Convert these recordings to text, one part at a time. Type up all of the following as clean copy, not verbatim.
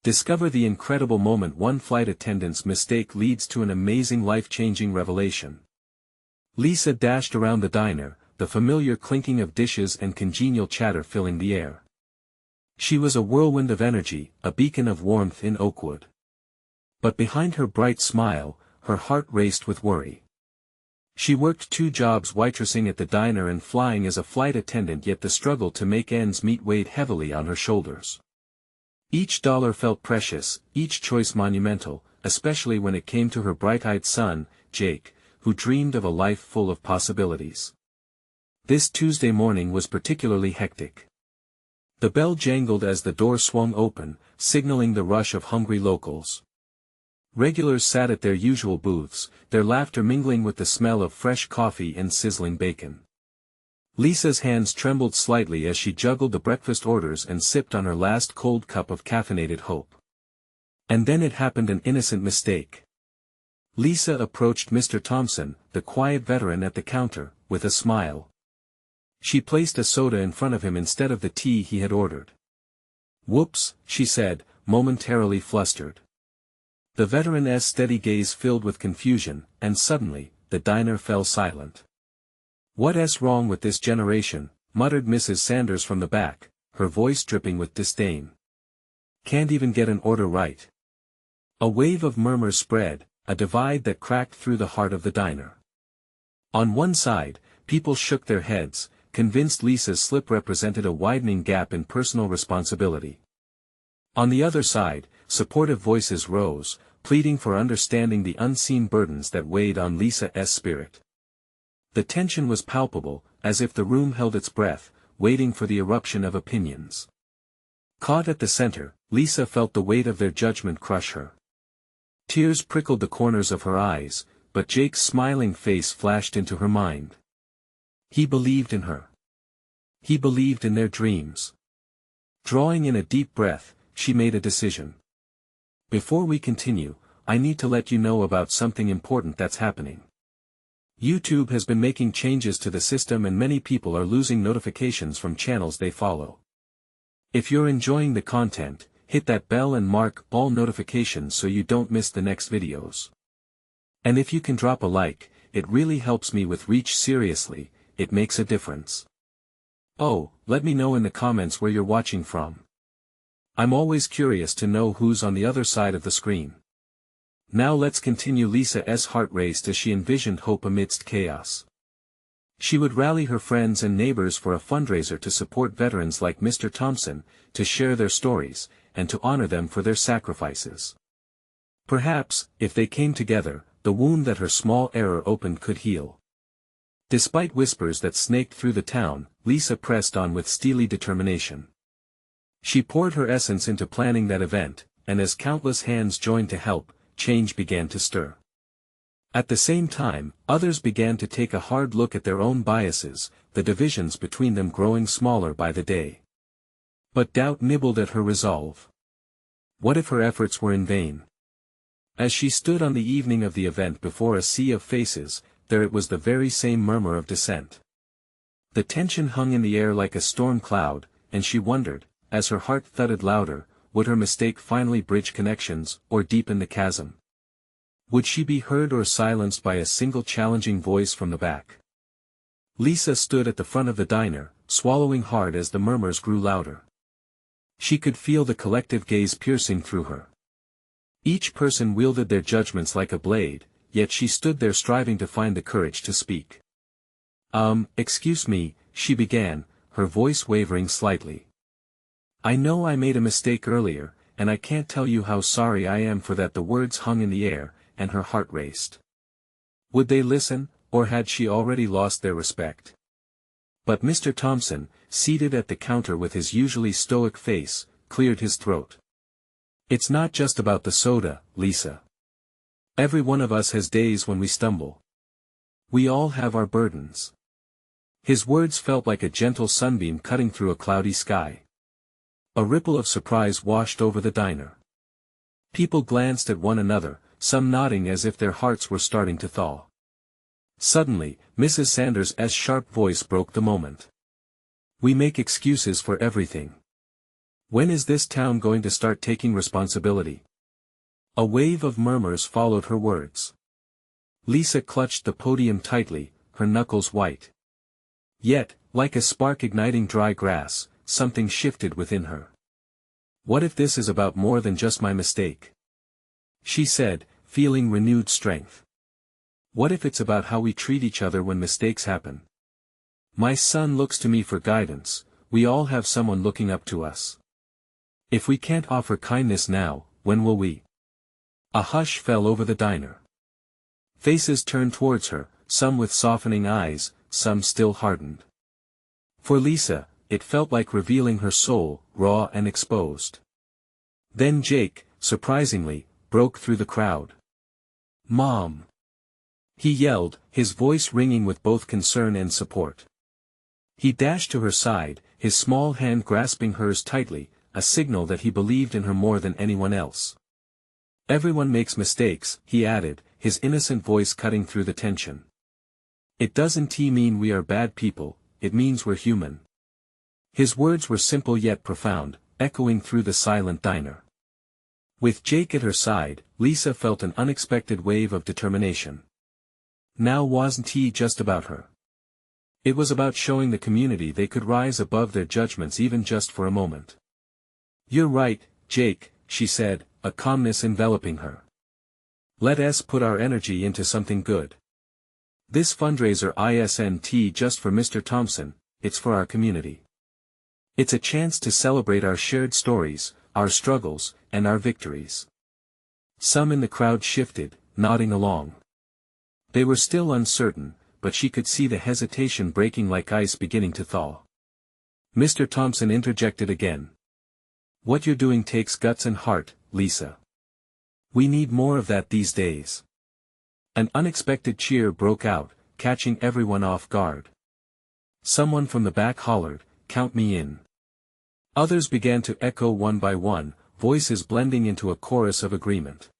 Discover the incredible moment one flight attendant's mistake leads to an amazing life-changing revelation. Lisa dashed around the diner, the familiar clinking of dishes and congenial chatter filling the air. She was a whirlwind of energy, a beacon of warmth in Oakwood. But behind her bright smile, her heart raced with worry. She worked 2 jobs, waitressing at the diner and flying as a flight attendant, yet the struggle to make ends meet weighed heavily on her shoulders. Each dollar felt precious, each choice monumental, especially when it came to her bright-eyed son, Jake, who dreamed of a life full of possibilities. This Tuesday morning was particularly hectic. The bell jangled as the door swung open, signaling the rush of hungry locals. Regulars sat at their usual booths, their laughter mingling with the smell of fresh coffee and sizzling bacon. Lisa's hands trembled slightly as she juggled the breakfast orders and sipped on her last cold cup of caffeinated hope. And then it happened, an innocent mistake. Lisa approached Mr. Thompson, the quiet veteran at the counter, with a smile. She placed a soda in front of him instead of the tea he had ordered. "Whoops," she said, momentarily flustered. The veteran's steady gaze filled with confusion, and suddenly, the diner fell silent. "What's wrong with this generation?" muttered Mrs. Sanders from the back, her voice dripping with disdain. "Can't even get an order right." A wave of murmurs spread, a divide that cracked through the heart of the diner. On one side, people shook their heads, convinced Lisa's slip represented a widening gap in personal responsibility. On the other side, supportive voices rose, pleading for understanding the unseen burdens that weighed on Lisa's spirit. The tension was palpable, as if the room held its breath, waiting for the eruption of opinions. Caught at the center, Lisa felt the weight of their judgment crush her. Tears prickled the corners of her eyes, but Jake's smiling face flashed into her mind. He believed in her. He believed in their dreams. Drawing in a deep breath, she made a decision. "Before we continue, I need to let you know about something important that's happening. YouTube has been making changes to the system and many people are losing notifications from channels they follow. If you're enjoying the content, hit that bell and mark all notifications so you don't miss the next videos. And if you can drop a like, it really helps me with reach. Seriously, it makes a difference. Oh, let me know in the comments where you're watching from. I'm always curious to know who's on the other side of the screen." Now let's continue. Lisa's heart raced as she envisioned hope amidst chaos. She would rally her friends and neighbors for a fundraiser to support veterans like Mr. Thompson, to share their stories, and to honor them for their sacrifices. Perhaps, if they came together, the wound that her small error opened could heal. Despite whispers that snaked through the town, Lisa pressed on with steely determination. She poured her essence into planning that event, and as countless hands joined to help, change began to stir. At the same time, others began to take a hard look at their own biases, the divisions between them growing smaller by the day. But doubt nibbled at her resolve. What if her efforts were in vain? As she stood on the evening of the event before a sea of faces, there it was, the very same murmur of dissent. The tension hung in the air like a storm cloud, and she wondered, as her heart thudded louder, would her mistake finally bridge connections, or deepen the chasm? Would she be heard or silenced by a single challenging voice from the back? Lisa stood at the front of the diner, swallowing hard as the murmurs grew louder. She could feel the collective gaze piercing through her. Each person wielded their judgments like a blade, yet she stood there striving to find the courage to speak. Excuse me," she began, her voice wavering slightly. "I know I made a mistake earlier, and I can't tell you how sorry I am for that." The words hung in the air, and her heart raced. Would they listen, or had she already lost their respect? But Mr. Thompson, seated at the counter with his usually stoic face, cleared his throat. "It's not just about the soda, Lisa. Every one of us has days when we stumble. We all have our burdens." His words felt like a gentle sunbeam cutting through a cloudy sky. A ripple of surprise washed over the diner. People glanced at one another, some nodding as if their hearts were starting to thaw. Suddenly, Mrs. Sanders' sharp voice broke the moment. "We make excuses for everything. When is this town going to start taking responsibility? A wave of murmurs followed her words. Lisa clutched the podium tightly, her knuckles white. Yet, like a spark igniting dry grass, something shifted within her. What if this is about more than just my mistake? She said, feeling renewed strength. What if it's about how we treat each other when mistakes happen? My son looks to me for guidance, we all have someone looking up to us. If we can't offer kindness now, when will we? A hush fell over the diner. Faces turned towards her, some with softening eyes, some still hardened. For Lisa, it felt like revealing her soul, raw and exposed. Then Jake, surprisingly, broke through the crowd. "Mom!" he yelled, his voice ringing with both concern and support. He dashed to her side, his small hand grasping hers tightly, a signal that he believed in her more than anyone else. "Everyone makes mistakes," he added, his innocent voice cutting through the tension. "It doesn't mean we are bad people, it means we're human." His words were simple yet profound, echoing through the silent diner. With Jake at her side, Lisa felt an unexpected wave of determination. Now wasn't he just about her? It was about showing the community they could rise above their judgments even just for a moment. "You're right, Jake," she said, a calmness enveloping her. "Let us put our energy into something good. This fundraiser isn't just for Mr. Thompson, it's for our community. It's a chance to celebrate our shared stories, our struggles, and our victories." Some in the crowd shifted, nodding along. They were still uncertain, but she could see the hesitation breaking like ice beginning to thaw. Mr. Thompson interjected again. "What you're doing takes guts and heart, Lisa. We need more of that these days." An unexpected cheer broke out, catching everyone off guard. Someone from the back hollered, "Count me in." Others began to echo one by one, voices blending into a chorus of agreement.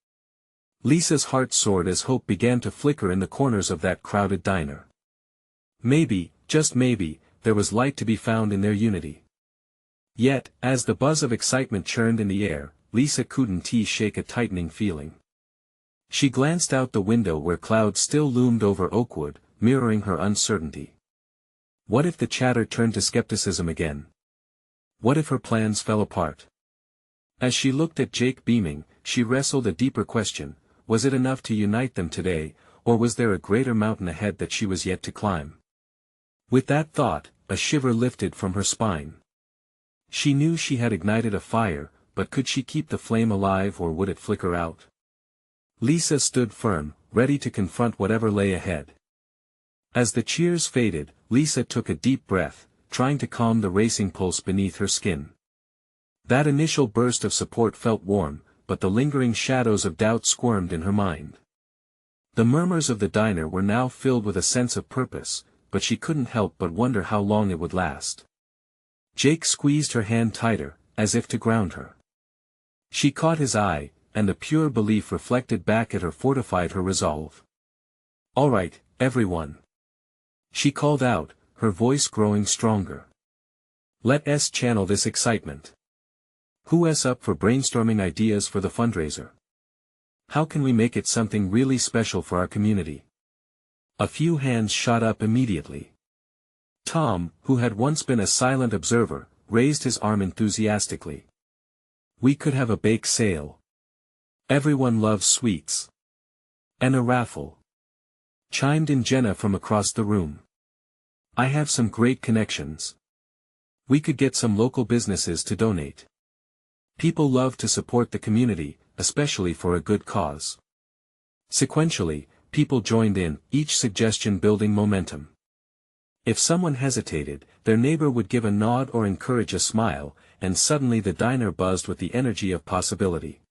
Lisa's heart soared as hope began to flicker in the corners of that crowded diner. Maybe, just maybe, there was light to be found in their unity. Yet, as the buzz of excitement churned in the air, Lisa couldn't shake a tightening feeling. She glanced out the window where clouds still loomed over Oakwood, mirroring her uncertainty. What if the chatter turned to skepticism again? What if her plans fell apart? As she looked at Jake beaming, she wrestled a deeper question: was it enough to unite them today, or was there a greater mountain ahead that she was yet to climb? With that thought, a shiver lifted from her spine. She knew she had ignited a fire, but could she keep the flame alive or would it flicker out? Lisa stood firm, ready to confront whatever lay ahead. As the cheers faded, Lisa took a deep breath, trying to calm the racing pulse beneath her skin. That initial burst of support felt warm, but the lingering shadows of doubt squirmed in her mind. The murmurs of the diner were now filled with a sense of purpose, but she couldn't help but wonder how long it would last. Jake squeezed her hand tighter, as if to ground her. She caught his eye, and the pure belief reflected back at her fortified her resolve. "All right, everyone," she called out, her voice growing stronger. "Let's channel this excitement. Who's up for brainstorming ideas for the fundraiser? How can we make it something really special for our community?" A few hands shot up immediately. Tom, who had once been a silent observer, raised his arm enthusiastically. "We could have a bake sale. Everyone loves sweets. And a raffle," chimed in Jenna from across the room. "I have some great connections. We could get some local businesses to donate. People love to support the community, especially for a good cause." Sequentially, people joined in, each suggestion building momentum. If someone hesitated, their neighbor would give a nod or encourage a smile, and suddenly the diner buzzed with the energy of possibility.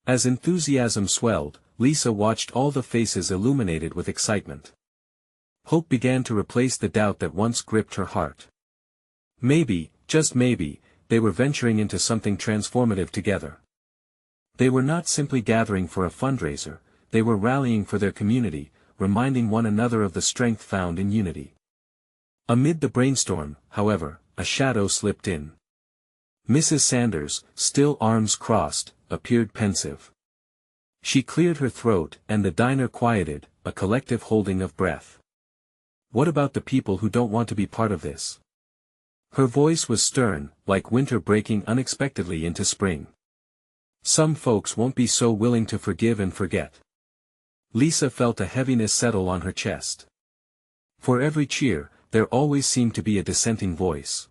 As enthusiasm swelled, Lisa watched all the faces illuminated with excitement. Hope began to replace the doubt that once gripped her heart. Maybe, just maybe, they were venturing into something transformative together. They were not simply gathering for a fundraiser, they were rallying for their community, reminding one another of the strength found in unity. Amid the brainstorm, however, a shadow slipped in. Mrs. Sanders, still arms crossed, appeared pensive. She cleared her throat and the diner quieted, a collective holding of breath. What about the people who don't want to be part of this? Her voice was stern, like winter breaking unexpectedly into spring. Some folks won't be so willing to forgive and forget. Lisa felt a heaviness settle on her chest. For every cheer, there always seemed to be a dissenting voice.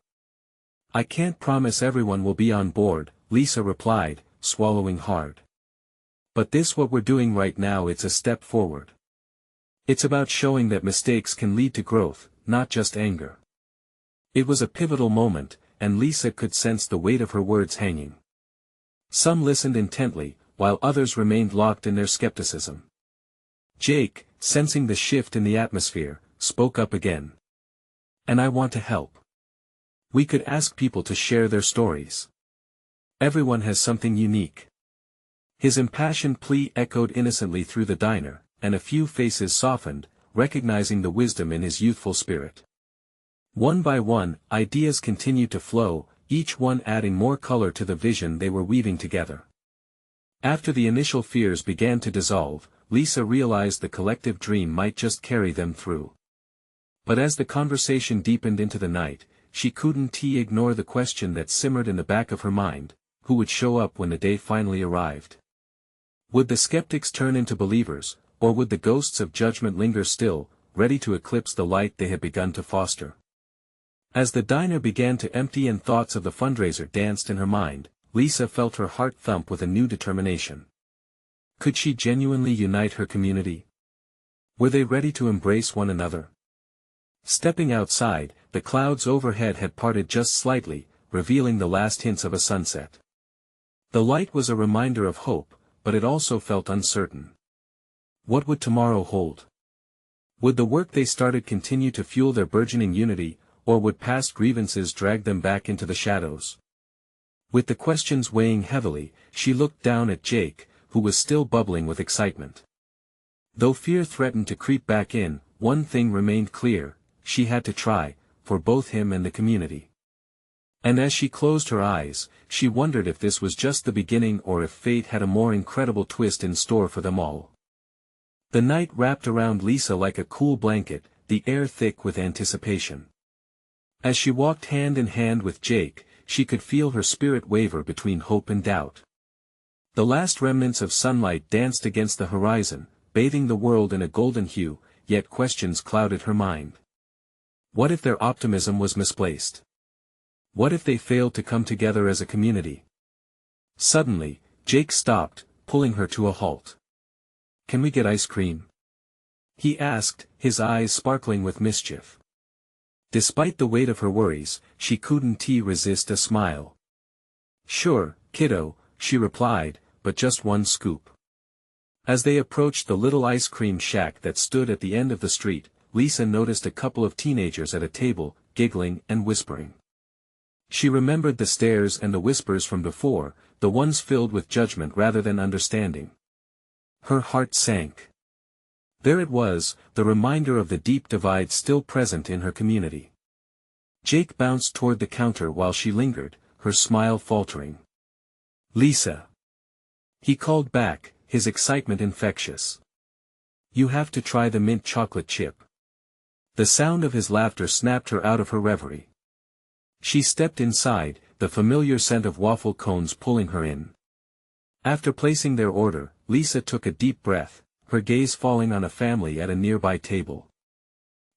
I can't promise everyone will be on board, Lisa replied, swallowing hard. But this what we're doing right now, it's a step forward. It's about showing that mistakes can lead to growth, not just anger. It was a pivotal moment, and Lisa could sense the weight of her words hanging. Some listened intently, while others remained locked in their skepticism. Jake, sensing the shift in the atmosphere, spoke up again. And I want to help. We could ask people to share their stories. Everyone has something unique. His impassioned plea echoed innocently through the diner, and a few faces softened, recognizing the wisdom in his youthful spirit. One by one, ideas continued to flow, each one adding more color to the vision they were weaving together. After the initial fears began to dissolve, Lisa realized the collective dream might just carry them through. But as the conversation deepened into the night, she couldn't ignore the question that simmered in the back of her mind: who would show up when the day finally arrived? Would the skeptics turn into believers, or would the ghosts of judgment linger still, ready to eclipse the light they had begun to foster? As the diner began to empty and thoughts of the fundraiser danced in her mind, Lisa felt her heart thump with a new determination. Could she genuinely unite her community? Were they ready to embrace one another? Stepping outside, the clouds overhead had parted just slightly, revealing the last hints of a sunset. The light was a reminder of hope, but it also felt uncertain. What would tomorrow hold? Would the work they started continue to fuel their burgeoning unity, or would past grievances drag them back into the shadows? With the questions weighing heavily, she looked down at Jake, who was still bubbling with excitement. Though fear threatened to creep back in, one thing remained clear: she had to try, for both him and the community. And as she closed her eyes, she wondered if this was just the beginning or if fate had a more incredible twist in store for them all. The night wrapped around Lisa like a cool blanket, the air thick with anticipation. As she walked hand in hand with Jake, she could feel her spirit waver between hope and doubt. The last remnants of sunlight danced against the horizon, bathing the world in a golden hue, yet questions clouded her mind. What if their optimism was misplaced? What if they failed to come together as a community? Suddenly, Jake stopped, pulling her to a halt. Can we get ice cream? He asked, his eyes sparkling with mischief. Despite the weight of her worries, she couldn't resist a smile. Sure, kiddo, she replied, but just one scoop. As they approached the little ice cream shack that stood at the end of the street, Lisa noticed a couple of teenagers at a table, giggling and whispering. She remembered the stares and the whispers from before, the ones filled with judgment rather than understanding. Her heart sank. There it was, the reminder of the deep divide still present in her community. Jake bounced toward the counter while she lingered, her smile faltering. Lisa. He called back, his excitement infectious. You have to try the mint chocolate chip. The sound of his laughter snapped her out of her reverie. She stepped inside, the familiar scent of waffle cones pulling her in. After placing their order, Lisa took a deep breath, her gaze falling on a family at a nearby table.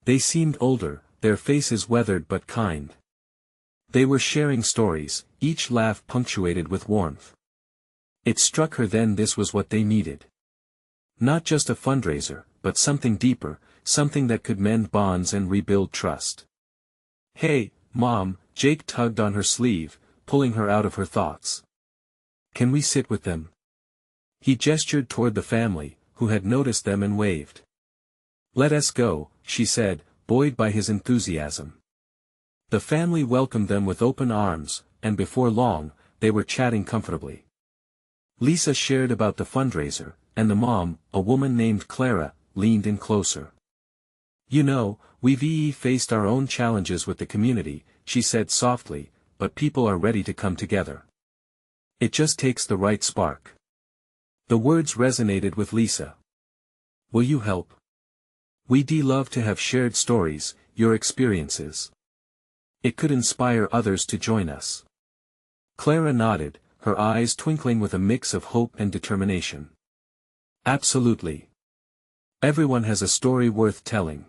They seemed older, their faces weathered but kind. They were sharing stories, each laugh punctuated with warmth. It struck her then this was what they needed. Not just a fundraiser, but something deeper, something that could mend bonds and rebuild trust. Hey, Mom, Jake tugged on her sleeve, pulling her out of her thoughts. Can we sit with them? He gestured toward the family, who had noticed them and waved. Let us go, she said, buoyed by his enthusiasm. The family welcomed them with open arms, and before long, they were chatting comfortably. Lisa shared about the fundraiser, and the mom, a woman named Clara, leaned in closer. You know, we've faced our own challenges with the community, she said softly, but people are ready to come together. It just takes the right spark. The words resonated with Lisa. Will you help? We'd love to have shared stories, your experiences. It could inspire others to join us. Clara nodded, her eyes twinkling with a mix of hope and determination. Absolutely. Everyone has a story worth telling.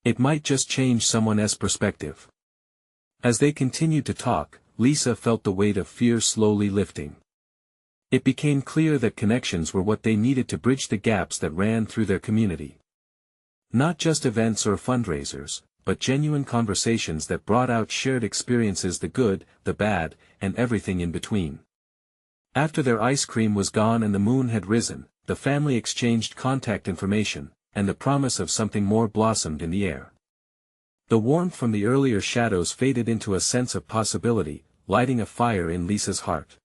It might just change someone else's perspective. As they continued to talk, Lisa felt the weight of fear slowly lifting. It became clear that connections were what they needed to bridge the gaps that ran through their community. Not just events or fundraisers, but genuine conversations that brought out shared experiences, the good, the bad, and everything in between. After their ice cream was gone and the moon had risen, the family exchanged contact information, and the promise of something more blossomed in the air. The warmth from the earlier shadows faded into a sense of possibility, lighting a fire in Lisa's heart.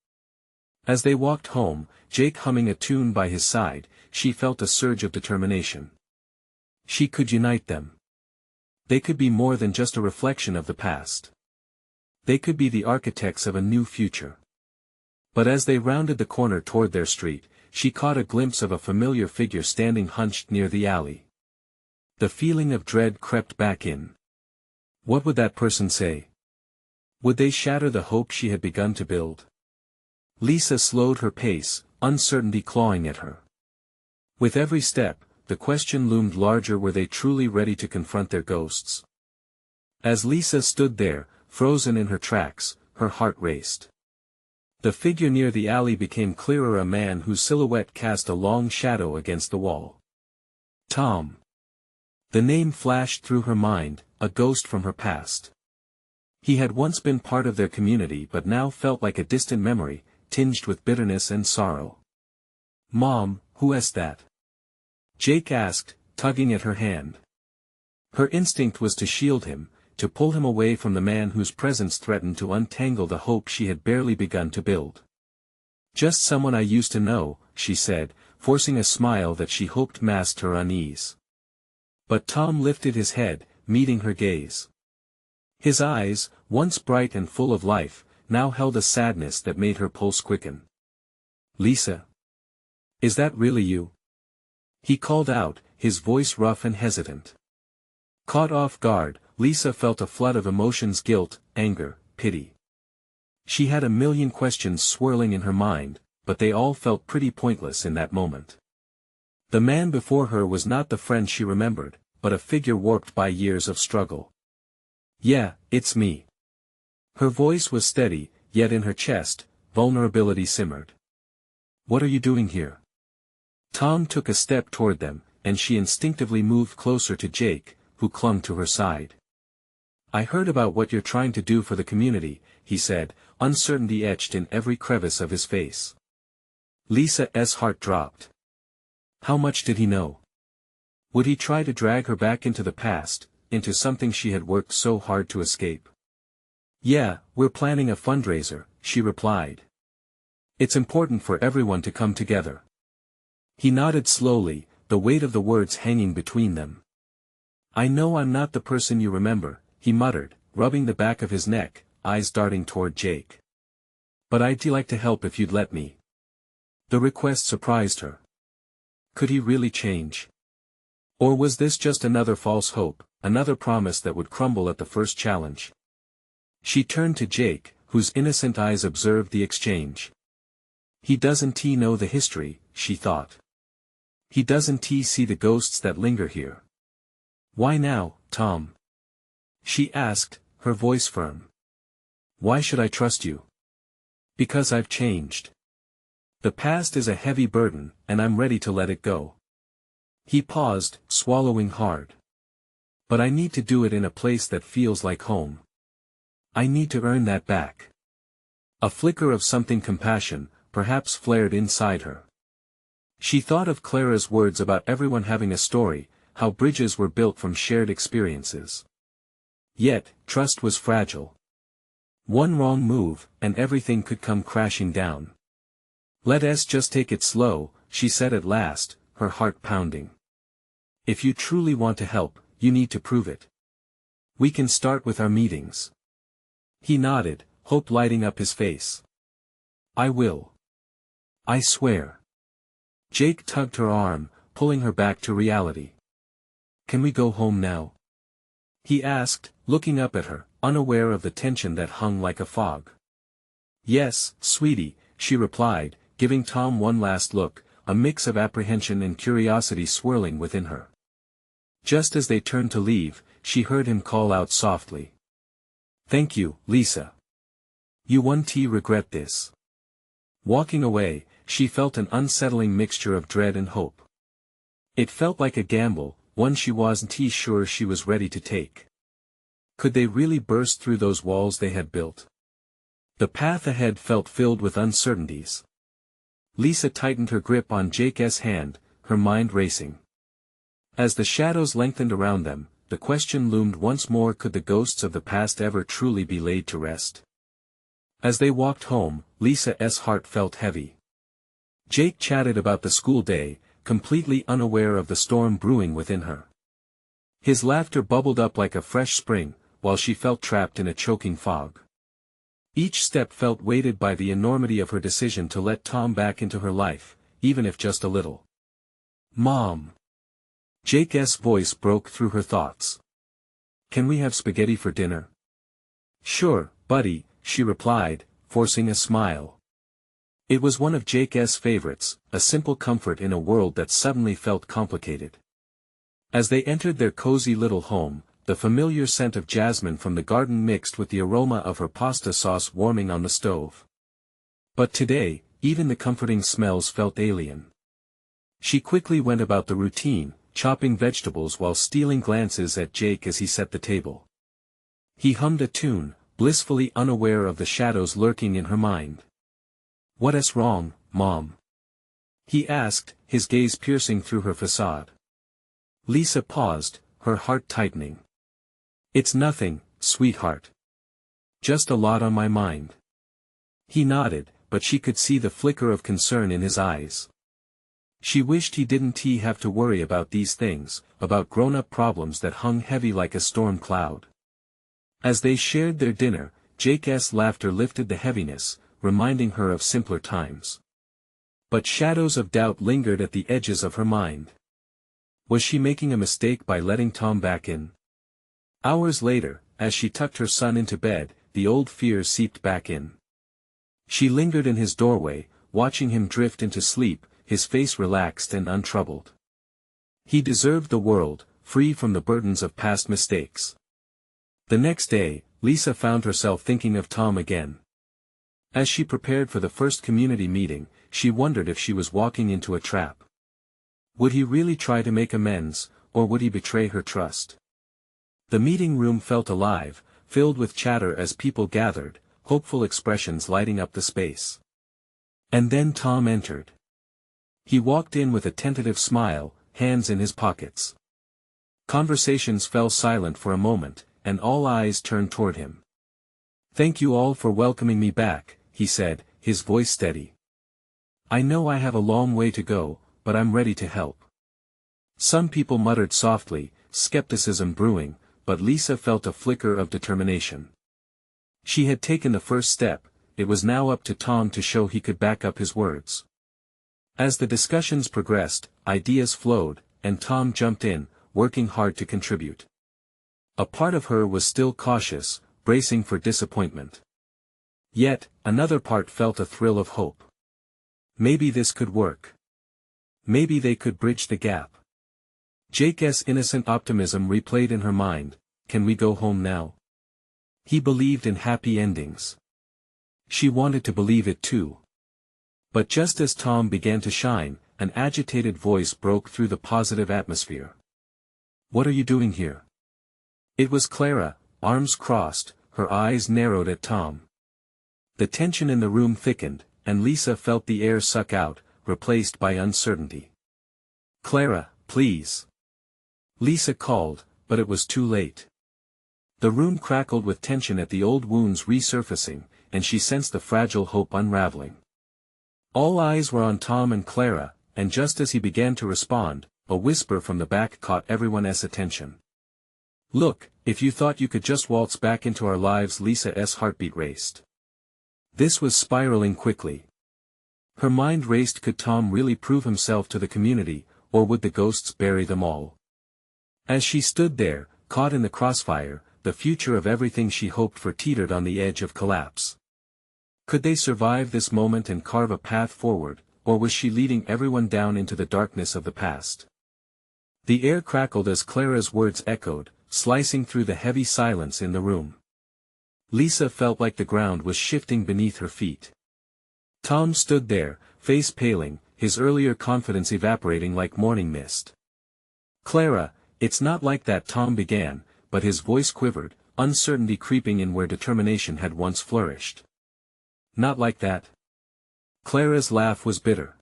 As they walked home, Jake humming a tune by his side, she felt a surge of determination. She could unite them. They could be more than just a reflection of the past. They could be the architects of a new future. But as they rounded the corner toward their street, she caught a glimpse of a familiar figure standing hunched near the alley. The feeling of dread crept back in. What would that person say? Would they shatter the hope she had begun to build? Lisa slowed her pace, uncertainty clawing at her. With every step, the question loomed larger: were they truly ready to confront their ghosts? As Lisa stood there, frozen in her tracks, her heart raced. The figure near the alley became clearer, a man whose silhouette cast a long shadow against the wall. Tom. The name flashed through her mind, a ghost from her past. He had once been part of their community but now felt like a distant memory, tinged with bitterness and sorrow. Mom, who is that? Jake asked, tugging at her hand. Her instinct was to shield him, to pull him away from the man whose presence threatened to untangle the hope she had barely begun to build. Just someone I used to know, she said, forcing a smile that she hoped masked her unease. But Tom lifted his head, meeting her gaze. His eyes, once bright and full of life, now held a sadness that made her pulse quicken. Lisa? Is that really you? He called out, his voice rough and hesitant. Caught off guard, Lisa felt a flood of emotions: guilt, anger, pity. She had a million questions swirling in her mind, but they all felt pretty pointless in that moment. The man before her was not the friend she remembered, but a figure warped by years of struggle. Yeah, it's me. Her voice was steady, yet in her chest, vulnerability simmered. What are you doing here? Tom took a step toward them, and she instinctively moved closer to Jake, who clung to her side. I heard about what you're trying to do for the community, he said, uncertainty etched in every crevice of his face. Lisa's heart dropped. How much did he know? Would he try to drag her back into the past, into something she had worked so hard to escape? Yeah, we're planning a fundraiser, she replied. It's important for everyone to come together. He nodded slowly, the weight of the words hanging between them. I know I'm not the person you remember, he muttered, rubbing the back of his neck, eyes darting toward Jake. But I'd like to help if you'd let me. The request surprised her. Could he really change? Or was this just another false hope, another promise that would crumble at the first challenge? She turned to Jake, whose innocent eyes observed the exchange. He doesn't know the history, she thought. He doesn't see the ghosts that linger here. Why now, Tom? She asked, her voice firm. Why should I trust you? Because I've changed. The past is a heavy burden, and I'm ready to let it go. He paused, swallowing hard. But I need to do it in a place that feels like home. I need to earn that back. A flicker of something compassion, perhaps, flared inside her. She thought of Clara's words about everyone having a story, how bridges were built from shared experiences. Yet, trust was fragile. One wrong move, and everything could come crashing down. Let's just take it slow, she said at last, her heart pounding. If you truly want to help, you need to prove it. We can start with our meetings. He nodded, hope lighting up his face. I will. I swear. Jake tugged her arm, pulling her back to reality. Can we go home now? He asked, looking up at her, unaware of the tension that hung like a fog. Yes, sweetie, she replied, giving Tom one last look, a mix of apprehension and curiosity swirling within her. Just as they turned to leave, she heard him call out softly. Thank you, Lisa. You won't regret this. Walking away, she felt an unsettling mixture of dread and hope. It felt like a gamble, one she wasn't sure she was ready to take. Could they really burst through those walls they had built? The path ahead felt filled with uncertainties. Lisa tightened her grip on Jake's hand, her mind racing. As the shadows lengthened around them, the question loomed once more: could the ghosts of the past ever truly be laid to rest? As they walked home, Lisa's heart felt heavy. Jake chatted about the school day, completely unaware of the storm brewing within her. His laughter bubbled up like a fresh spring, while she felt trapped in a choking fog. Each step felt weighted by the enormity of her decision to let Tom back into her life, even if just a little. Mom! Jake's voice broke through her thoughts. Can we have spaghetti for dinner? Sure, buddy, she replied, forcing a smile. It was one of Jake's favorites, a simple comfort in a world that suddenly felt complicated. As they entered their cozy little home, the familiar scent of jasmine from the garden mixed with the aroma of her pasta sauce warming on the stove. But today, even the comforting smells felt alien. She quickly went about the routine, chopping vegetables while stealing glances at Jake as he set the table. He hummed a tune, blissfully unaware of the shadows lurking in her mind. What's wrong, Mom? He asked, his gaze piercing through her facade. Lisa paused, her heart tightening. It's nothing, sweetheart. Just a lot on my mind. He nodded, but she could see the flicker of concern in his eyes. She wished he didn't have to worry about these things, about grown-up problems that hung heavy like a storm cloud. As they shared their dinner, Jake's laughter lifted the heaviness, reminding her of simpler times. But shadows of doubt lingered at the edges of her mind. Was she making a mistake by letting Tom back in? Hours later, as she tucked her son into bed, the old fear seeped back in. She lingered in his doorway, watching him drift into sleep, his face relaxed and untroubled. He deserved the world, free from the burdens of past mistakes. The next day, Lisa found herself thinking of Tom again. As she prepared for the first community meeting, she wondered if she was walking into a trap. Would he really try to make amends, or would he betray her trust? The meeting room felt alive, filled with chatter as people gathered, hopeful expressions lighting up the space. And then Tom entered. He walked in with a tentative smile, hands in his pockets. Conversations fell silent for a moment, and all eyes turned toward him. Thank you all for welcoming me back, he said, his voice steady. I know I have a long way to go, but I'm ready to help. Some people muttered softly, skepticism brewing, but Lisa felt a flicker of determination. She had taken the first step, it was now up to Tom to show he could back up his words. As the discussions progressed, ideas flowed, and Tom jumped in, working hard to contribute. A part of her was still cautious, bracing for disappointment. Yet, another part felt a thrill of hope. Maybe this could work. Maybe they could bridge the gap. Jake's innocent optimism replayed in her mind, can we go home now? He believed in happy endings. She wanted to believe it too. But just as Tom began to shine, an agitated voice broke through the positive atmosphere. What are you doing here? It was Clara, arms crossed, her eyes narrowed at Tom. The tension in the room thickened, and Lisa felt the air suck out, replaced by uncertainty. Clara, please. Lisa called, but it was too late. The room crackled with tension at the old wounds resurfacing, and she sensed the fragile hope unraveling. All eyes were on Tom and Clara, and just as he began to respond, a whisper from the back caught everyone's attention. Look, If you thought you could just waltz back into our lives, Lisa's heartbeat raced. This was spiraling quickly. Her mind raced. Could Tom really prove himself to the community, or would the ghosts bury them all? As she stood there, caught in the crossfire, the future of everything she hoped for teetered on the edge of collapse. Could they survive this moment and carve a path forward, or was she leading everyone down into the darkness of the past? The air crackled as Clara's words echoed, slicing through the heavy silence in the room. Lisa felt like the ground was shifting beneath her feet. Tom stood there, face paling, his earlier confidence evaporating like morning mist. "Clara, it's not like that," Tom began, but his voice quivered, uncertainty creeping in where determination had once flourished. "Not like that?" Clara's laugh was bitter.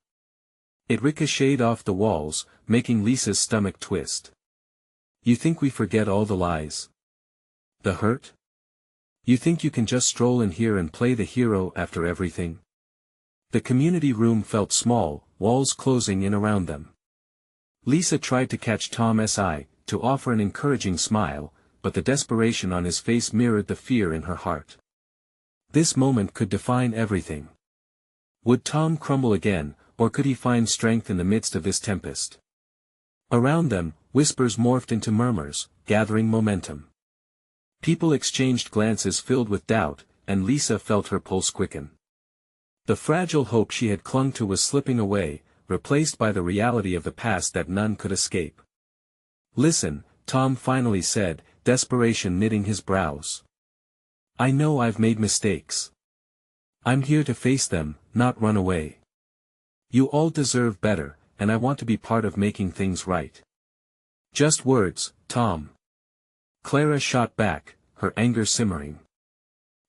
It ricocheted off the walls, making Lisa's stomach twist. "You think we forget all the lies? The hurt? You think you can just stroll in here and play the hero after everything?" The community room felt small, walls closing in around them. Lisa tried to catch Tom's eye, to offer an encouraging smile, but the desperation on his face mirrored the fear in her heart. This moment could define everything. Would Tom crumble again, or could he find strength in the midst of this tempest? Around them, whispers morphed into murmurs, gathering momentum. People exchanged glances filled with doubt, and Lisa felt her pulse quicken. The fragile hope she had clung to was slipping away, replaced by the reality of the past that none could escape. "Listen," Tom finally said, desperation knitting his brows. "I know I've made mistakes. I'm here to face them, not run away. You all deserve better, and I want to be part of making things right." "Just words, Tom." Clara shot back, her anger simmering.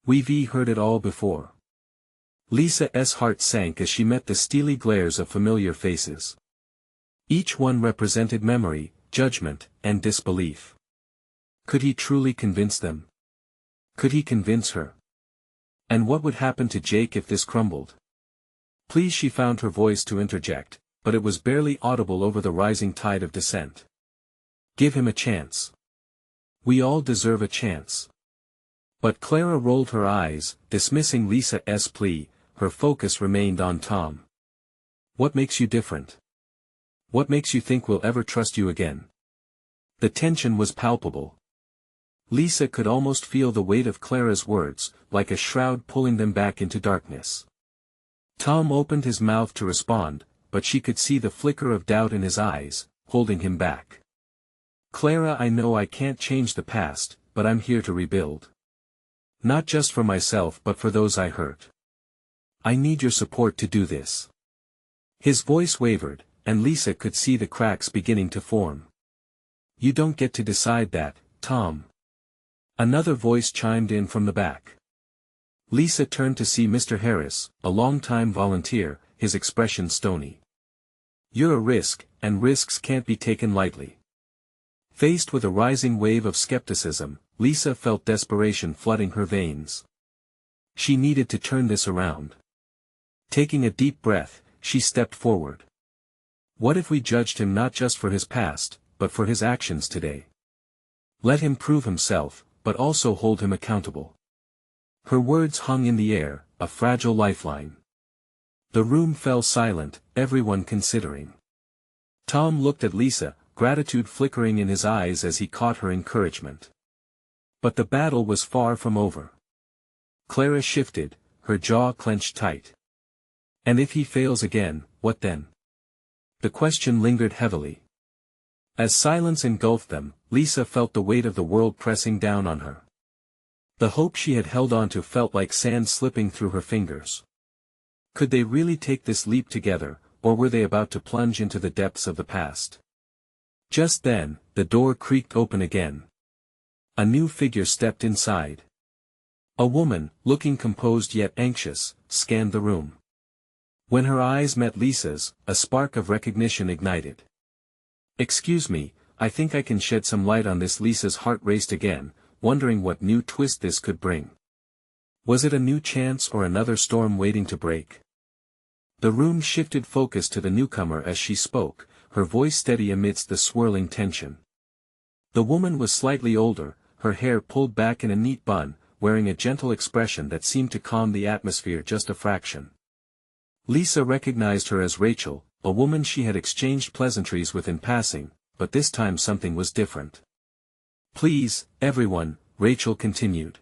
"We've heard it all before." Lisa's heart sank as she met the steely glares of familiar faces. Each one represented memory, judgment, and disbelief. Could he truly convince them? Could he convince her? And what would happen to Jake if this crumbled? "Please," she found her voice to interject, but it was barely audible over the rising tide of dissent. "Give him a chance. We all deserve a chance." But Clara rolled her eyes, dismissing Lisa's plea. Her focus remained on Tom. "What makes you different? What makes you think we'll ever trust you again?" The tension was palpable. Lisa could almost feel the weight of Clara's words, like a shroud pulling them back into darkness. Tom opened his mouth to respond, but she could see the flicker of doubt in his eyes, holding him back. "Clara, I know I can't change the past, but I'm here to rebuild. Not just for myself but for those I hurt. I need your support to do this." His voice wavered, and Lisa could see the cracks beginning to form. "You don't get to decide that, Tom." Another voice chimed in from the back. Lisa turned to see Mr. Harris, a longtime volunteer, his expression stony. "You're a risk, and risks can't be taken lightly." Faced with a rising wave of skepticism, Lisa felt desperation flooding her veins. She needed to turn this around. Taking a deep breath, she stepped forward. "What if we judged him not just for his past, but for his actions today? Let him prove himself, but also hold him accountable." Her words hung in the air, a fragile lifeline. The room fell silent, everyone considering. Tom looked at Lisa, gratitude flickering in his eyes as he caught her encouragement. But the battle was far from over. Clara shifted, her jaw clenched tight. And if he fails again, what then? The question lingered heavily. As silence engulfed them, Lisa felt the weight of the world pressing down on her. The hope she had held onto felt like sand slipping through her fingers. Could they really take this leap together, or were they about to plunge into the depths of the past? Just then, the door creaked open again. A new figure stepped inside. A woman, looking composed yet anxious, scanned the room. When her eyes met Lisa's, a spark of recognition ignited. "Excuse me, I think I can shed some light on this." Lisa's heart raced again, wondering what new twist this could bring. Was it a new chance or another storm waiting to break? The room shifted focus to the newcomer as she spoke, her voice steady amidst the swirling tension. The woman was slightly older, her hair pulled back in a neat bun, wearing a gentle expression that seemed to calm the atmosphere just a fraction. Lisa recognized her as Rachel, a woman she had exchanged pleasantries with in passing, but this time something was different. "Please, everyone," Rachel continued.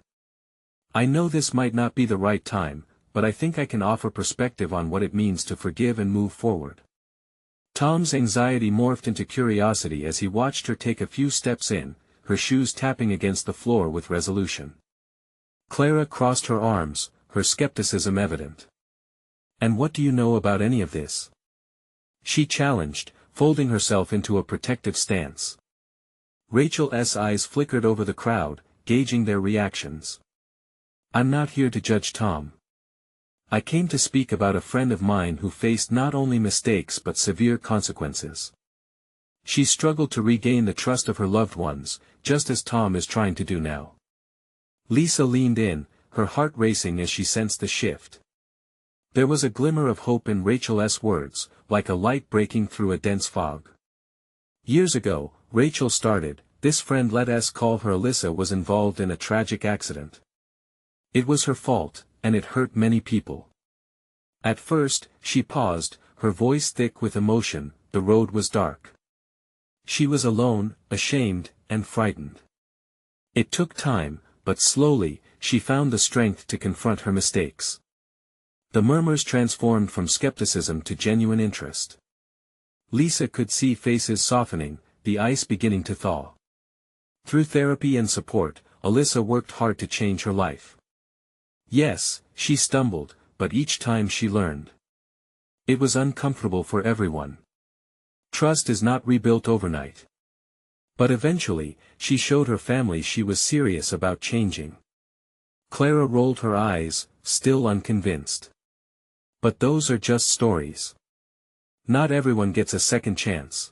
"I know this might not be the right time, but I think I can offer perspective on what it means to forgive and move forward." Tom's anxiety morphed into curiosity as he watched her take a few steps in, her shoes tapping against the floor with resolution. Clara crossed her arms, her skepticism evident. "And what do you know about any of this?" she challenged, folding herself into a protective stance. Rachel's eyes flickered over the crowd, gauging their reactions. "I'm not here to judge Tom. I came to speak about a friend of mine who faced not only mistakes but severe consequences. She struggled to regain the trust of her loved ones, just as Tom is trying to do now." Lisa leaned in, her heart racing as she sensed the shift. There was a glimmer of hope in Rachel's words, like a light breaking through a dense fog. "Years ago, Rachel started, this friend let us call her Alyssa was involved in a tragic accident. It was her fault, and it hurt many people. At first," she paused, her voice thick with emotion, "the road was dark. She was alone, ashamed, and frightened. It took time, but slowly, she found the strength to confront her mistakes." The murmurs transformed from skepticism to genuine interest. Lisa could see faces softening, the ice beginning to thaw. Through therapy and support, Alyssa worked hard to change her life. Yes, she stumbled, but each time she learned. It was uncomfortable for everyone. Trust is not rebuilt overnight. But eventually, she showed her family she was serious about changing. Clara rolled her eyes, still unconvinced. "But those are just stories. Not everyone gets a second chance."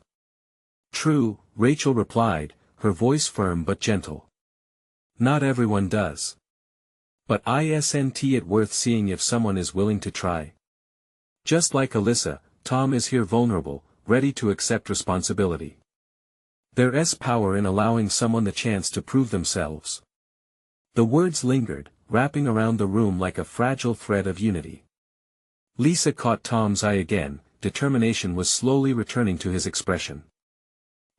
"True," Rachel replied, her voice firm but gentle. "Not everyone does. But isn't it worth seeing if someone is willing to try? Just like Alyssa, Tom is here vulnerable, ready to accept responsibility. There's power in allowing someone the chance to prove themselves." The words lingered, wrapping around the room like a fragile thread of unity. Lisa caught Tom's eye again, determination was slowly returning to his expression.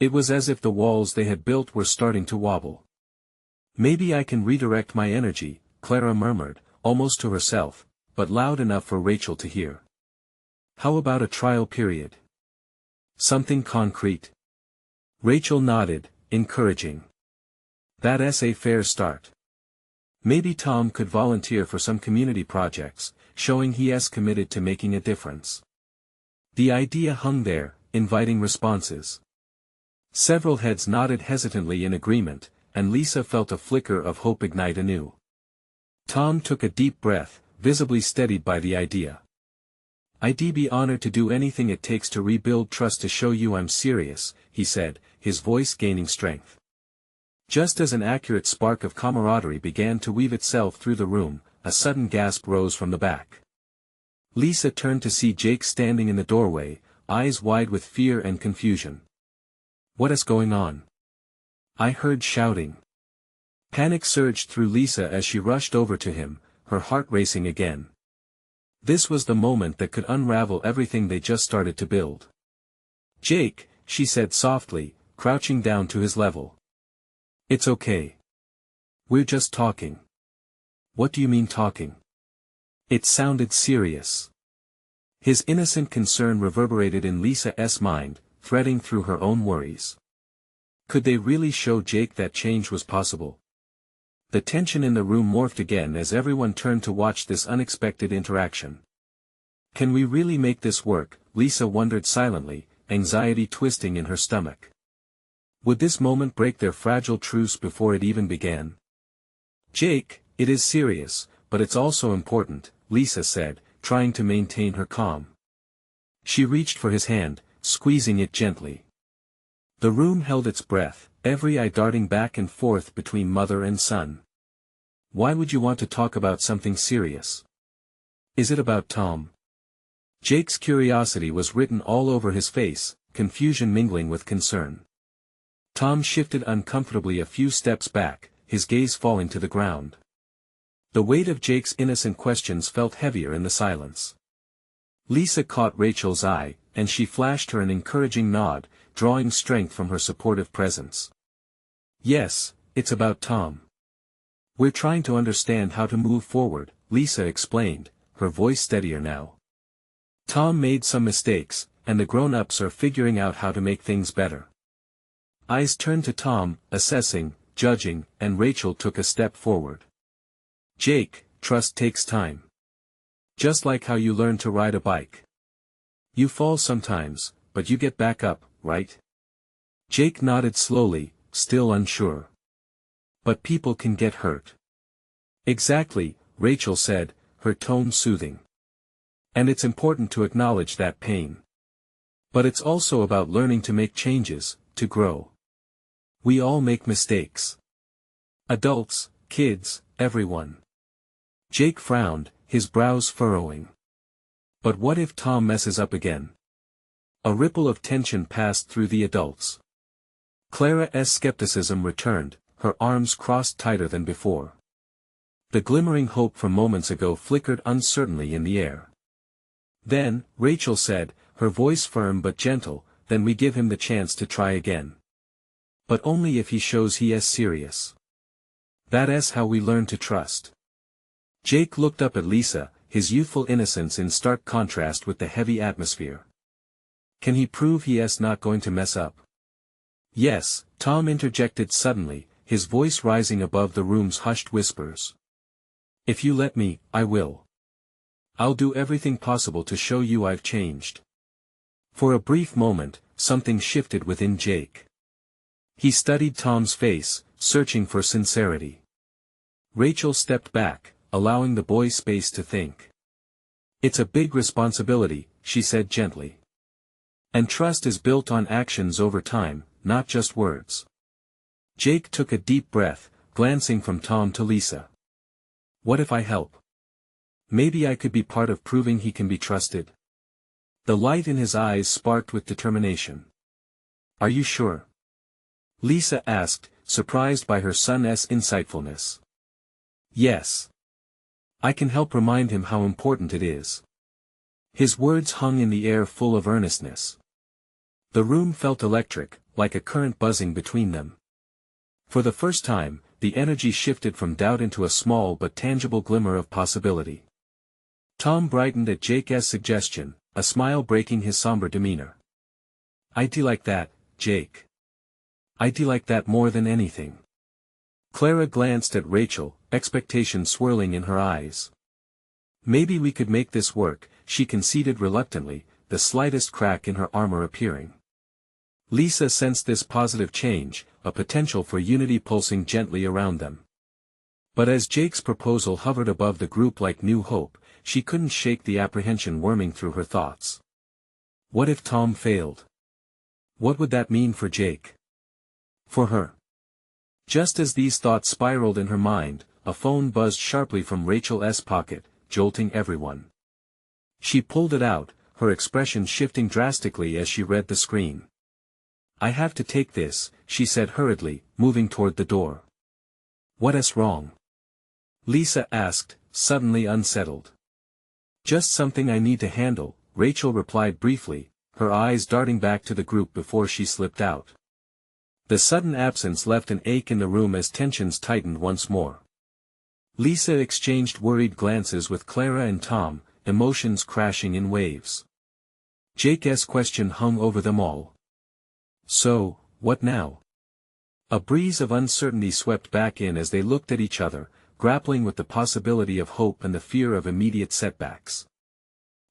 It was as if the walls they had built were starting to wobble. "Maybe I can redirect my energy," Clara murmured, almost to herself, but loud enough for Rachel to hear. "How about a trial period? Something concrete?" Rachel nodded, encouraging. "That's a fair start. Maybe Tom could volunteer for some community projects, showing he's committed to making a difference." The idea hung there, inviting responses. Several heads nodded hesitantly in agreement, and Lisa felt a flicker of hope ignite anew. Tom took a deep breath, visibly steadied by the idea. "I'd be honored to do anything it takes to rebuild trust to show you I'm serious," he said, his voice gaining strength. Just as an accurate spark of camaraderie began to weave itself through the room, a sudden gasp rose from the back. Lisa turned to see Jake standing in the doorway, eyes wide with fear and confusion. "What is going on?" "I heard shouting." Panic surged through Lisa as she rushed over to him, her heart racing again. This was the moment that could unravel everything they just started to build. "Jake," she said softly, crouching down to his level. "It's okay. We're just talking." "What do you mean talking?" It sounded serious. His innocent concern reverberated in Lisa's mind, threading through her own worries. Could they really show Jake that change was possible? The tension in the room morphed again as everyone turned to watch this unexpected interaction. "Can we really make this work?" Lisa wondered silently, anxiety twisting in her stomach. Would this moment break their fragile truce before it even began? "Jake, it is serious, but it's also important," Lisa said, trying to maintain her calm. She reached for his hand, squeezing it gently. The room held its breath, every eye darting back and forth between mother and son. "Why would you want to talk about something serious? Is it about Tom?" Jake's curiosity was written all over his face, confusion mingling with concern. Tom shifted uncomfortably a few steps back, his gaze falling to the ground. The weight of Jake's innocent questions felt heavier in the silence. Lisa caught Rachel's eye, and she flashed her an encouraging nod, drawing strength from her supportive presence. "Yes, it's about Tom. We're trying to understand how to move forward," Lisa explained, her voice steadier now. "Tom made some mistakes, and the grown-ups are figuring out how to make things better." Eyes turned to Tom, assessing, judging, and Rachel took a step forward. "Jake, trust takes time. Just like how you learn to ride a bike. You fall sometimes, but you get back up, right?" Jake nodded slowly, still unsure. "But people can get hurt." "Exactly," Rachel said, her tone soothing. "And it's important to acknowledge that pain. But it's also about learning to make changes, to grow. We all make mistakes. Adults, kids, everyone." Jake frowned, his brows furrowing. "But what if Tom messes up again?" A ripple of tension passed through the adults. Clara's skepticism returned, her arms crossed tighter than before. The glimmering hope from moments ago flickered uncertainly in the air. "Then," Rachel said, her voice firm but gentle, "then we give him the chance to try again. But only if he shows he is serious. That's how we learn to trust." Jake looked up at Lisa, his youthful innocence in stark contrast with the heavy atmosphere. "Can he prove he is not going to mess up?" "Yes," Tom interjected suddenly, his voice rising above the room's hushed whispers. "If you let me, I will. I'll do everything possible to show you I've changed." For a brief moment, something shifted within Jake. He studied Tom's face, searching for sincerity. Rachel stepped back, allowing the boy space to think. "It's a big responsibility," she said gently. "And trust is built on actions over time, not just words." Jake took a deep breath, glancing from Tom to Lisa. "What if I help? Maybe I could be part of proving he can be trusted." The light in his eyes sparked with determination. "Are you sure?" Lisa asked, surprised by her son's insightfulness. "Yes. I can help remind him how important it is." His words hung in the air full of earnestness. The room felt electric, like a current buzzing between them. For the first time, the energy shifted from doubt into a small but tangible glimmer of possibility. Tom brightened at Jake's suggestion, a smile breaking his somber demeanor. "I'd like that, Jake. I'd like that more than anything." Clara glanced at Rachel, expectation swirling in her eyes. "Maybe we could make this work," she conceded reluctantly, the slightest crack in her armor appearing. Lisa sensed this positive change, a potential for unity pulsing gently around them. But as Jake's proposal hovered above the group like new hope, she couldn't shake the apprehension worming through her thoughts. What if Tom failed? What would that mean for Jake? For her? Just as these thoughts spiraled in her mind, a phone buzzed sharply from Rachel's pocket, jolting everyone. She pulled it out, her expression shifting drastically as she read the screen. "I have to take this," she said hurriedly, moving toward the door. "What's wrong?" Lisa asked, suddenly unsettled. "Just something I need to handle," Rachel replied briefly, her eyes darting back to the group before she slipped out. The sudden absence left an ache in the room as tensions tightened once more. Lisa exchanged worried glances with Clara and Tom, emotions crashing in waves. Jake's question hung over them all. "So, what now?" A breeze of uncertainty swept back in as they looked at each other, grappling with the possibility of hope and the fear of immediate setbacks.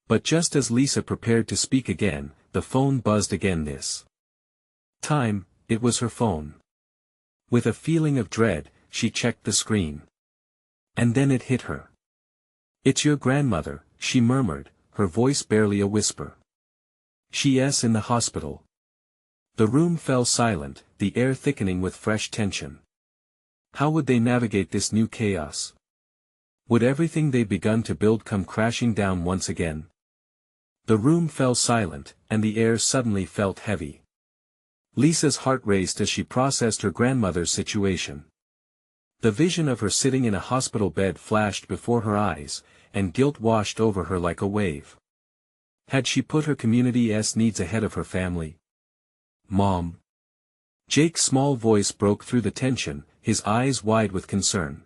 But just as Lisa prepared to speak again, the phone buzzed again this time. It was her phone. With a feeling of dread, she checked the screen. And then it hit her. "It's your grandmother," she murmured, her voice barely a whisper. "She's in the hospital." The room fell silent, the air thickening with fresh tension. How would they navigate this new chaos? Would everything they'd begun to build come crashing down once again? The room fell silent, and the air suddenly felt heavy. Lisa's heart raced as she processed her grandmother's situation. The vision of her sitting in a hospital bed flashed before her eyes, and guilt washed over her like a wave. Had she put her community's needs ahead of her family? Mom. Jake's small voice broke through the tension, his eyes wide with concern.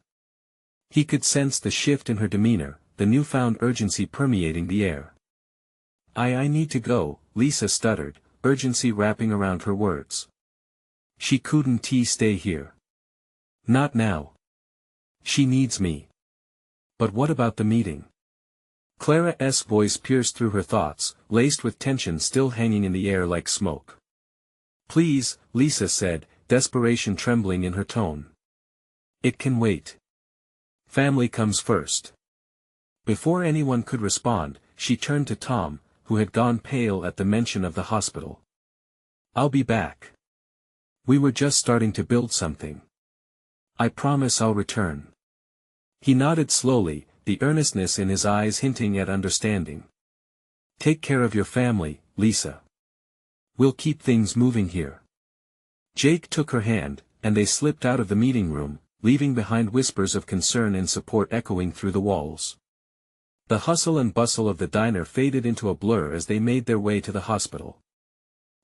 He could sense the shift in her demeanor, the newfound urgency permeating the air. I need to go, Lisa stuttered, urgency wrapping around her words. She couldn't stay here. Not now. She needs me. But what about the meeting? Clara's voice pierced through her thoughts, laced with tension still hanging in the air like smoke. Please, Lisa said, desperation trembling in her tone. It can wait. Family comes first. Before anyone could respond, she turned to Tom, who had gone pale at the mention of the hospital. I'll be back. We were just starting to build something. I promise I'll return. He nodded slowly, the earnestness in his eyes hinting at understanding. Take care of your family, Lisa. We'll keep things moving here. Jake took her hand, and they slipped out of the meeting room, leaving behind whispers of concern and support echoing through the walls. The hustle and bustle of the diner faded into a blur as they made their way to the hospital.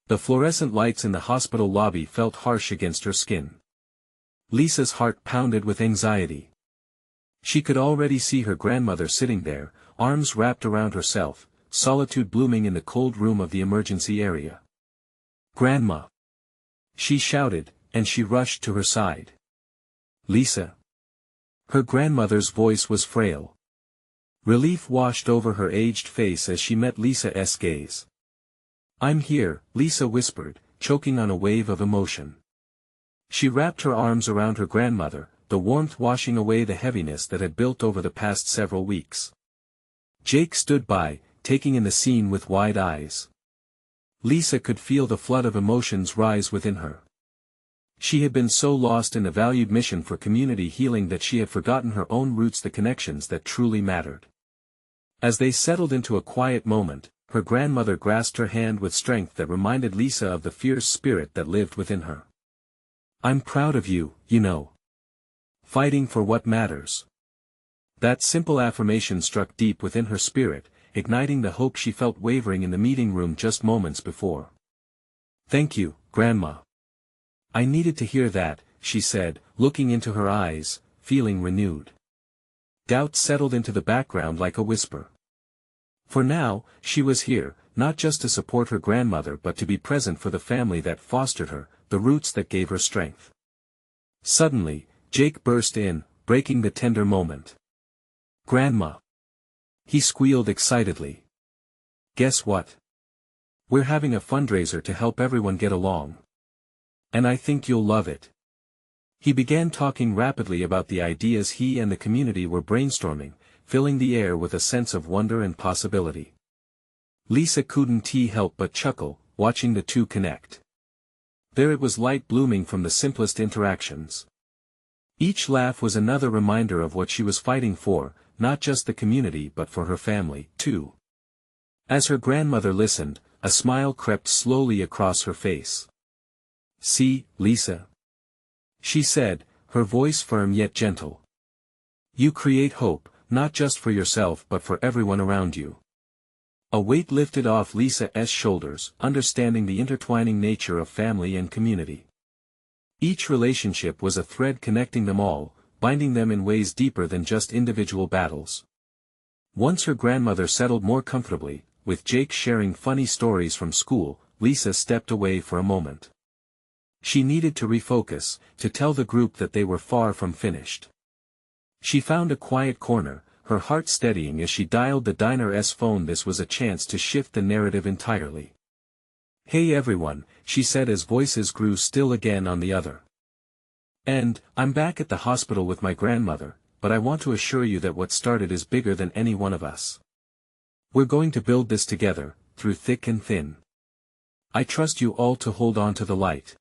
The fluorescent lights in the hospital lobby felt harsh against her skin. Lisa's heart pounded with anxiety. She could already see her grandmother sitting there, arms wrapped around herself, solitude blooming in the cold room of the emergency area. Grandma! She shouted, and she rushed to her side. Lisa! Her grandmother's voice was frail. Relief washed over her aged face as she met Lisa's gaze. I'm here, Lisa whispered, choking on a wave of emotion. She wrapped her arms around her grandmother, the warmth washing away the heaviness that had built over the past several weeks. Jake stood by, taking in the scene with wide eyes. Lisa could feel the flood of emotions rise within her. She had been so lost in a valued mission for community healing that she had forgotten her own roots, the connections that truly mattered. As they settled into a quiet moment, her grandmother grasped her hand with strength that reminded Lisa of the fierce spirit that lived within her. I'm proud of you, you know. Fighting for what matters. That simple affirmation struck deep within her spirit, igniting the hope she felt wavering in the meeting room just moments before. Thank you, Grandma. I needed to hear that, she said, looking into her eyes, feeling renewed. Doubt settled into the background like a whisper. For now, she was here, not just to support her grandmother but to be present for the family that fostered her, the roots that gave her strength. Suddenly, Jake burst in, breaking the tender moment. Grandma! He squealed excitedly. Guess what? We're having a fundraiser to help everyone get along. And I think you'll love it. He began talking rapidly about the ideas he and the community were brainstorming, filling the air with a sense of wonder and possibility. Lisa couldn't help but chuckle, watching the two connect. There it was, light blooming from the simplest interactions. Each laugh was another reminder of what she was fighting for, not just the community but for her family, too. As her grandmother listened, a smile crept slowly across her face. See, Lisa. She said, her voice firm yet gentle. You create hope, not just for yourself but for everyone around you. A weight lifted off Lisa's shoulders, understanding the intertwining nature of family and community. Each relationship was a thread connecting them all, binding them in ways deeper than just individual battles. Once her grandmother settled more comfortably, with Jake sharing funny stories from school, Lisa stepped away for a moment. She needed to refocus, to tell the group that they were far from finished. She found a quiet corner, her heart steadying as she dialed the diner's phone. This was a chance to shift the narrative entirely. Hey everyone, she said as voices grew still again on the other. And, I'm back at the hospital with my grandmother, but I want to assure you that what started is bigger than any one of us. We're going to build this together, through thick and thin. I trust you all to hold on to the light.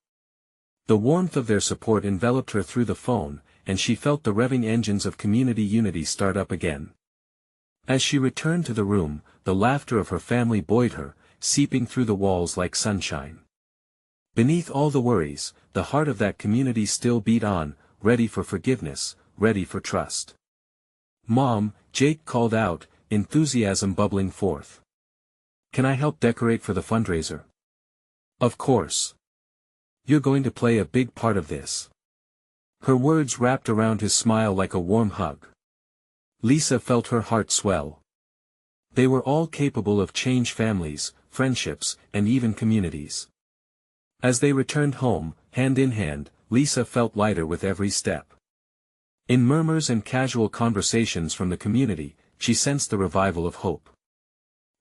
The warmth of their support enveloped her through the phone, and she felt the revving engines of community unity start up again. As she returned to the room, the laughter of her family buoyed her, seeping through the walls like sunshine. Beneath all the worries, the heart of that community still beat on, ready for forgiveness, ready for trust. "Mom," Jake called out, enthusiasm bubbling forth. "Can I help decorate for the fundraiser?" "Of course. You're going to play a big part of this." Her words wrapped around his smile like a warm hug. Lisa felt her heart swell. They were all capable of change families, friendships, and even communities. As they returned home, hand in hand, Lisa felt lighter with every step. In murmurs and casual conversations from the community, she sensed the revival of hope.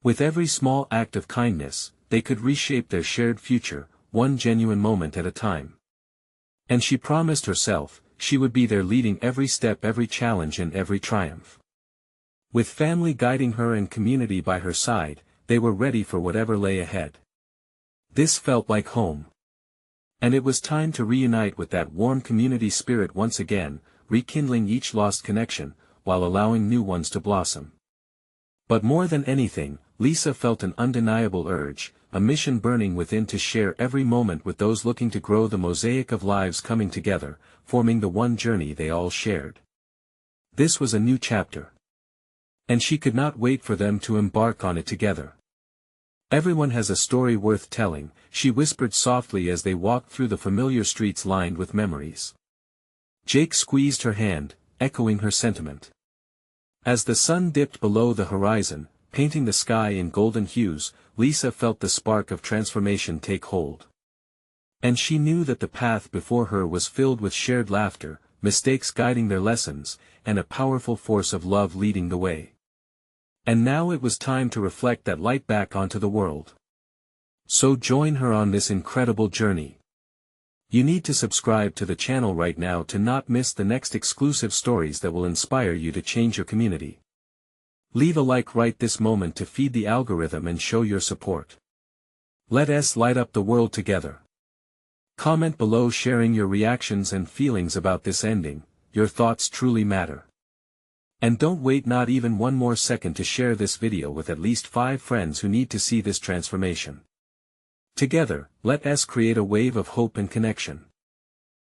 With every small act of kindness, they could reshape their shared future, one genuine moment at a time. And she promised herself, she would be there leading every step, every challenge, and every triumph. With family guiding her and community by her side, they were ready for whatever lay ahead. This felt like home. And it was time to reunite with that warm community spirit once again, rekindling each lost connection, while allowing new ones to blossom. But more than anything, Lisa felt an undeniable urge, a mission burning within to share every moment with those looking to grow the mosaic of lives coming together, forming the one journey they all shared. This was a new chapter. And she could not wait for them to embark on it together. "Everyone has a story worth telling," she whispered softly as they walked through the familiar streets lined with memories. Jake squeezed her hand, echoing her sentiment. As the sun dipped below the horizon, painting the sky in golden hues, Lisa felt the spark of transformation take hold. And she knew that the path before her was filled with shared laughter, mistakes guiding their lessons, and a powerful force of love leading the way. And now it was time to reflect that light back onto the world. So join her on this incredible journey. You need to subscribe to the channel right now to not miss the next exclusive stories that will inspire you to change your community. Leave a like right this moment to feed the algorithm and show your support. Let us light up the world together. Comment below sharing your reactions and feelings about this ending, your thoughts truly matter. And don't wait not even one more second to share this video with at least 5 friends who need to see this transformation. Together, let us create a wave of hope and connection.